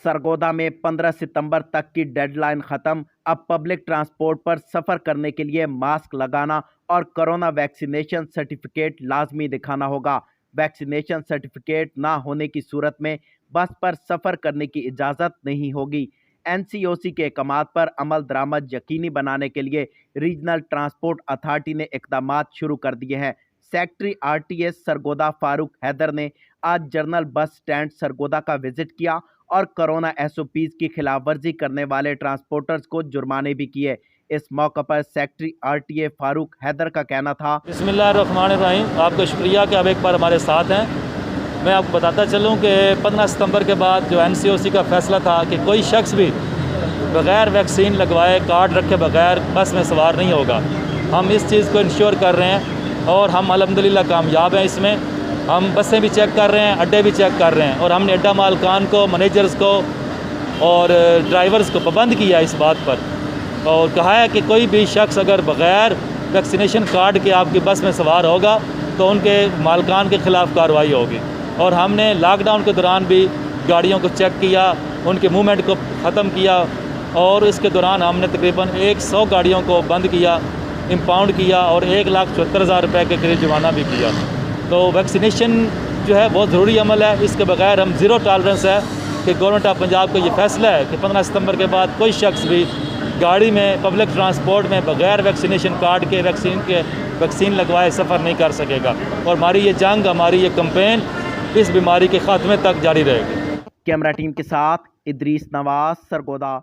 सरगोदा में 15 सितंबर तक की डेडलाइन खत्म। अब पब्लिक ट्रांसपोर्ट पर सफर करने के लिए मास्क लगाना और कोरोना वैक्सीनेशन सर्टिफिकेट लाजमी दिखाना होगा। वैक्सीनेशन सर्टिफिकेट ना होने की सूरत में बस पर सफर करने की इजाजत नहीं होगी। एनसीओसी के अहकामात पर अमल दरामद यकीनी बनाने के लिए रीजनल ट्रांसपोर्ट अथॉरिटी ने इकदामात शुरू कर दिए हैं। सेक्रेटरी आरटीएस सरगोदा फारूक हैदर ने आज जनरल बस स्टैंड सरगोदा का विजिट किया और कोरोना एसओपीज की खिलाफवर्जी करने वाले ट्रांसपोर्टर्स को जुर्माने भी किए। इस मौके पर सेक्रेटरी आरटीए फारूक हैदर का कहना था, बिस्मिल्लाहिर्रहमानिर्रहीम। आपका शुक्रिया कि आप एक बार हमारे साथ हैं। मैं आपको बताता चलूं कि 15 सितंबर के बाद जो एनसीओसी का फैसला था कि कोई शख्स भी बग़ैर वैक्सीन लगवाए कार्ड रखे बगैर बस में सवार नहीं होगा। हम इस चीज़ को इंश्योर कर रहे हैं और हम अल्हम्दुलिल्लाह कामयाब हैं इसमें। हम बसें भी चेक कर रहे हैं, अड्डे भी चेक कर रहे हैं और हमने अड्डा मालकान को, मैनेजर्स को और ड्राइवर्स को पाबंद किया इस बात पर और कहा है कि कोई भी शख्स अगर बग़ैर वैक्सीनेशन कार्ड के आपकी बस में सवार होगा तो उनके मालकान के ख़िलाफ़ कार्रवाई होगी। और हमने लॉकडाउन के दौरान भी गाड़ियों को चेक किया, उनके मूवमेंट को ख़त्म किया और इसके दौरान हमने तकरीबन 100 गाड़ियों को बंद किया, इम्पाउंड किया और 1,74,000 रुपये के करीब जुर्माना भी किया। तो वैक्सीनेशन जो है बहुत ज़रूरी अमल है। इसके बगैर हम ज़ीरो टॉलरेंस है कि गवर्नमेंट ऑफ पंजाब का ये फैसला है कि 15 सितंबर के बाद कोई शख्स भी गाड़ी में, पब्लिक ट्रांसपोर्ट में बगैर वैक्सीनेशन कार्ड के वैक्सीन लगवाए सफ़र नहीं कर सकेगा। और हमारी ये जंग, हमारी ये कैंपेन इस बीमारी के ख़ात्मे तक जारी रहेगी। कैमरा टीम के साथ इदरीस नवाज, सरगोदा।